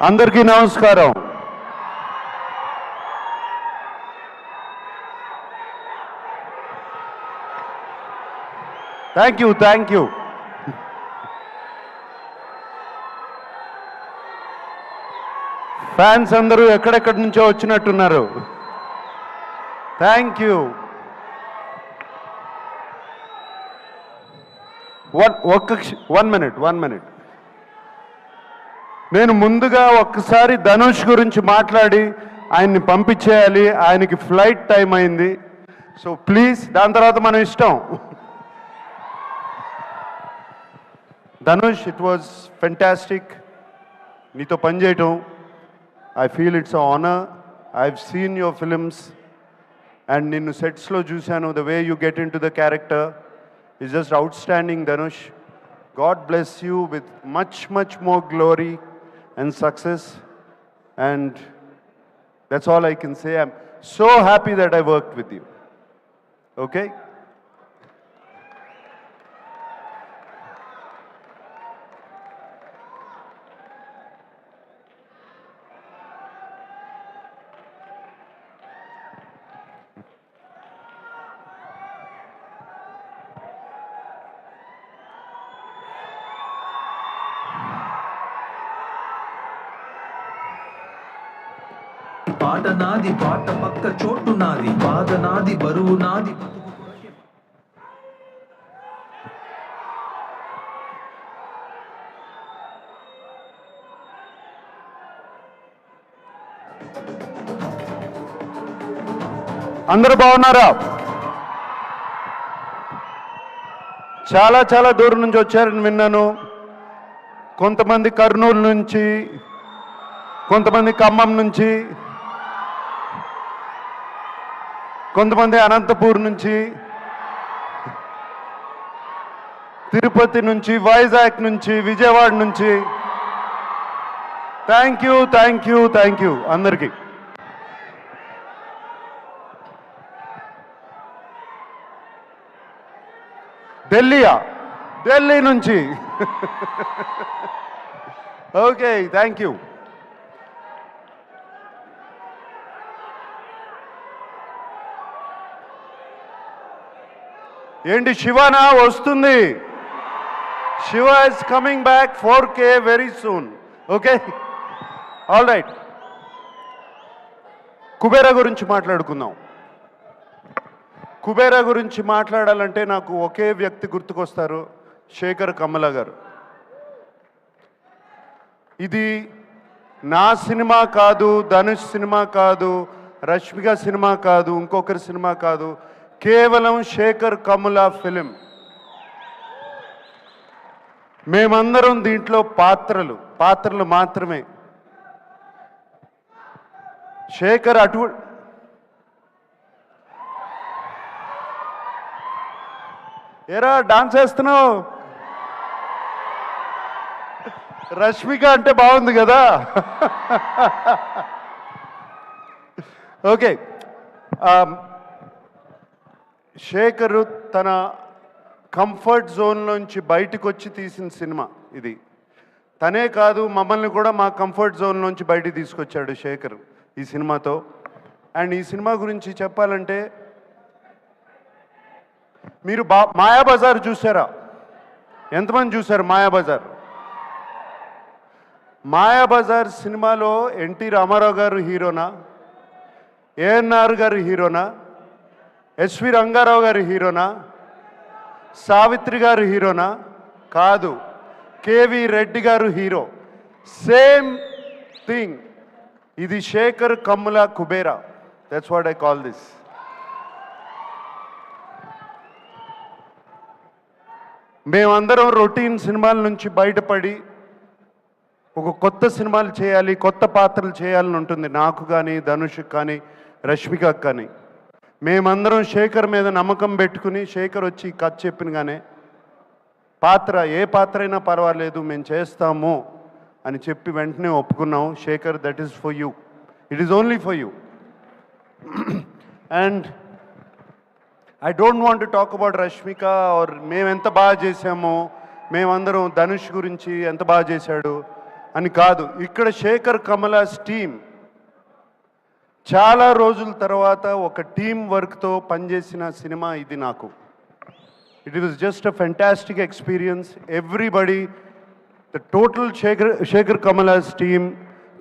అందరికీ నమస్కారం. Thank you. Fans అందరూ ఎక్కడెక్కడి నుంచో వచ్చినట్టున్నారు. Thank you. One minute. నేను ముందుగా ఒక్కసారి ధనుష్ గురించి మాట్లాడి ఆయన్ని పంపించేయాలి. ఆయనకి ఫ్లైట్ టైం అయింది. సో ప్లీజ్, దాని తర్వాత మనం ఇష్టం. ధనుష్, ఇట్ వాజ్ ఫెంటాస్టిక్ నీతో పనిచేయటం. I feel it's honour. I've seen your films and నిన్ను సెట్స్లో చూశాను. The way you get in to the character is just outstanding, Dhanush. God bless you with much more glory and success, and that's all I can say. I'm so happy that I worked with you. Okay? పాట నాది, పాట పక్క చోటు నాది, బాధ నాది, బరువు నాది. అందరూ బాగున్నారా? చాలా దూరం నుంచి వచ్చారని విన్నాను. కొంతమంది కర్నూలు నుంచి, కొంతమంది ఖమ్మం నుంచి, కొంతమంది అనంతపూర్ నుంచి, తిరుపతి నుంచి, వైజాగ్ నుంచి, విజయవాడ నుంచి. థ్యాంక్ యూ అందరికీ. ఢిల్లీ నుంచి. Okay, thank you. ఏంటి శివనా వస్తుంది? Shiva is coming back 4K very soon. Okay, all right. Kubera గురించి మాట్లాడుకుందాం. కుబేరా గురించి మాట్లాడాలంటే నాకు ఒకే వ్యక్తి గుర్తుకొస్తారు, శేఖర్ కమ్ముల గారు. ఇది నా సినిమా కాదు, ధనుష్ సినిమా కాదు, రష్మిక సినిమా కాదు, ఇంకొకరి సినిమా కాదు, కేవలం శేఖర్ కమ్ముల ఫిలిం. మేమందరం దీంట్లో పాత్రలు మాత్రమే. శేఖర్ ఏరా డాన్స్ వేస్తున్నావు? రష్మిక అంటే బాగుంది కదా. ఓకే, శేఖర్ తన కంఫర్ట్ జోన్లోంచి బయటకు వచ్చి తీసిన సినిమా ఇది. తనే కాదు, మమ్మల్ని కూడా మా కంఫర్ట్ జోన్లోంచి బయటికి తీసుకొచ్చాడు శేఖర్ ఈ సినిమాతో. అండ్ ఈ సినిమా గురించి చెప్పాలంటే, మీరు మాయాబజార్ చూసారా? ఎంతమంది చూశారు మాయాబజార్? మాయాబజార్ సినిమాలో ఎన్టీ రామారావు గారు హీరోనా, ఏఎన్ఆర్ గారు హీరోనా, ఎస్వి రంగారావు గారు హీరోనా, సావిత్రి గారు హీరోనా? కాదు, కేవి రెడ్డి గారు హీరో. Same thing. ఇది Shekhar Kammula Kubera. That's what I call this. మేమందరం రొటీన్ సినిమాల నుంచి బయటపడి ఒక కొత్త సినిమాలు చేయాలి, కొత్త పాత్రలు చేయాలని ఉంటుంది నాకు కానీ, ధనుష్కి కానీ, రష్మికకు కానీ. మేమందరం శేఖర్ మీద నమ్మకం పెట్టుకుని, శేఖర్ వచ్చి కథ చెప్పినగానే ఏ పాత్ర అయినా పర్వాలేదు మేము చేస్తాము అని చెప్పి వెంటనే ఒప్పుకున్నాం. Shekhar, that is for you, it is only for you. And I don't want to talk about Rashmika or మేము ఎంత బాగా చేసామో, మేమందరం ధనుష్ గురించి ఎంత బాగా చేశాడు అని కాదు, ఇక్కడ శేఖర్ కమలాస్ టీమ్ చాలా రోజుల తర్వాత ఒక టీం వర్క్తో పనిచేసిన సినిమా ఇది నాకు. It was just a fantastic experience. Everybody, the total Shekhar కమలాస్ team,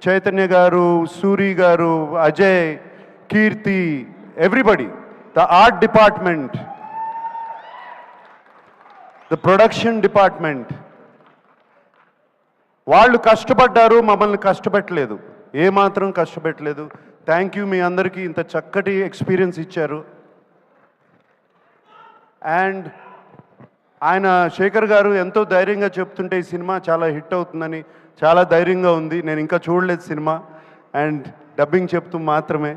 Chaitanya garu, Suri garu, Ajay, Keerthi, everybody, the art department, the production department, వాళ్ళు కష్టపడ్డారు, మమ్మల్ని కష్టపెట్టలేదు, ఏమాత్రం కష్టపెట్టలేదు. థ్యాంక్ యూ మీ అందరికీ, ఇంత చక్కటి ఎక్స్పీరియన్స్ ఇచ్చారు. అండ్ ఆయన శేఖర్ గారు ఎంతో ధైర్యంగా చెప్తుంటే ఈ సినిమా చాలా హిట్ అవుతుందని చాలా ధైర్యంగా ఉంది. నేను ఇంకా చూడలేదు సినిమా, అండ్ డబ్బింగ్ చెప్తూ మాత్రమే.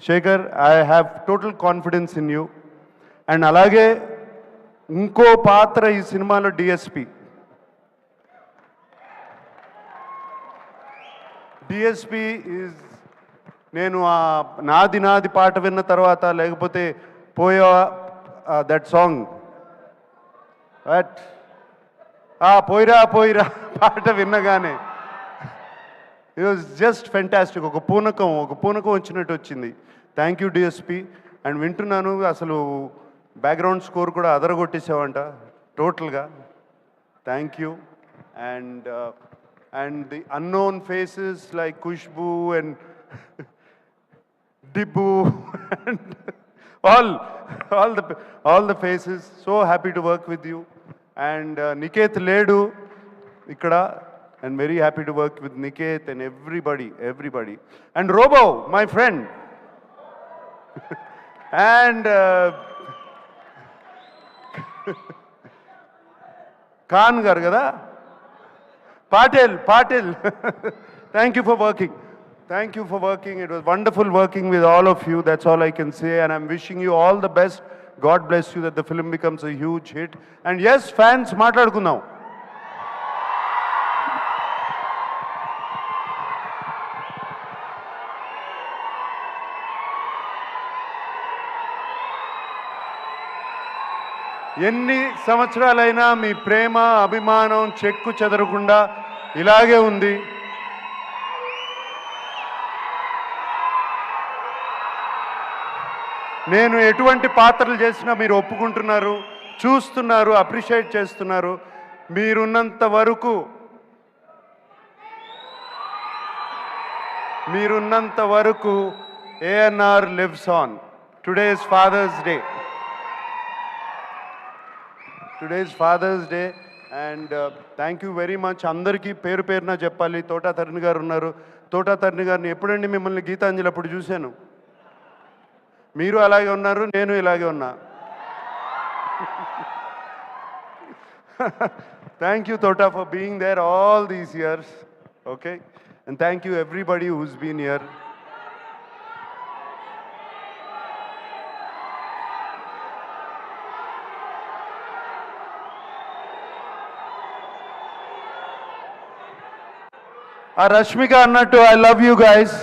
Shekhar, I have total confidence in you. And అలాగే ఇంకో పాత్ర ఈ సినిమాలో డిఎస్పి. డిఎస్పి ఈజ్, నేను ఆ నాది నాది పాట విన్న తర్వాత, లేకపోతే పోయా దట్ సాంగ్, పోయిరా పోయిరా పాట విన్నగానే ఇట్ వాజ్ జస్ట్ ఫెంటాస్టిక్. ఒక పూనకం వచ్చినట్టు వచ్చింది. Thank you DSP. అండ్ వింటున్నాను, అసలు బ్యాక్గ్రౌండ్ స్కోర్ కూడా అదరగొట్టేసావంట టోటల్గా. Thank you. And the unknown faces like Khushbu and Dibbu and all the faces, so happy to work with you. And Niket Ledu ikkada, and very happy to work with Niket and everybody. And Robo, my friend. And Khan gar kada, Patil. Thank you for working. Thank you for working. It was wonderful working with all of you. That's all I can say. And I'm wishing you all the best. God bless you, that the film becomes a huge hit. And yes, fans, మాట్లాడుకుందాం. ఎన్ని సంవత్సరాలైనా మీ ప్రేమ, అభిమానం చెక్కు చెదరకుండా ఇలాగే ఉంది. నేను ఎటువంటి పాత్రలు చేసినా మీరు ఒప్పుకుంటున్నారు, చూస్తున్నారు, అప్రిషియేట్ చేస్తున్నారు. మీరున్నంత వరకు ANR lives on. Today is father's day and thank you very much. అందరికీ పేరు పేరున చెప్పాలి. తోటా తరుణ్ గారు ఉన్నారు. తోటా తరుణ్ గారిని ఎప్పుడండి మిమ్మల్ని గీతాంజలి అప్పుడు చూశాను. మీరు అలాగే ఉన్నారు, నేను ఇలాగే ఉన్నా. Thank you Thota for being there all these years. Okay, and thank you everybody who's been here. ఆ రష్మిక అన్నట్టు ఐ లవ్ యూ గైస్,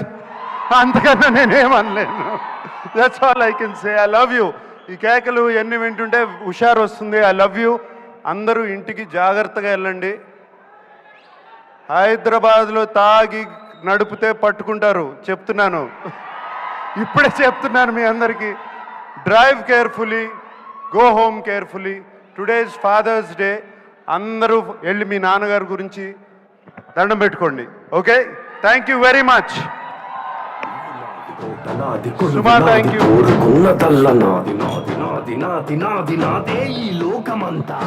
అంతకన్నా నేనేమనలేను. That's all I can say. I love you. ఈ కేకలు ఎన్ని వింటుంటే హుషారు వస్తుంది. I love you. అందరూ ఇంటికి జాగ్రత్తగా వెళ్ళండి. హైదరాబాద్లో తాగి నడిపితే పట్టుకుంటారు, చెప్తున్నాను, ఇప్పుడే చెప్తున్నాను మీ అందరికీ. Drive carefully, go home carefully. Today is father's day. అందరూ వెళ్ళి మీ నాన్నగారి గురించి దండం పెట్టుకోండి. Okay, thank you very much. Suma, thank you. నాదే ఈ లోకమంతా.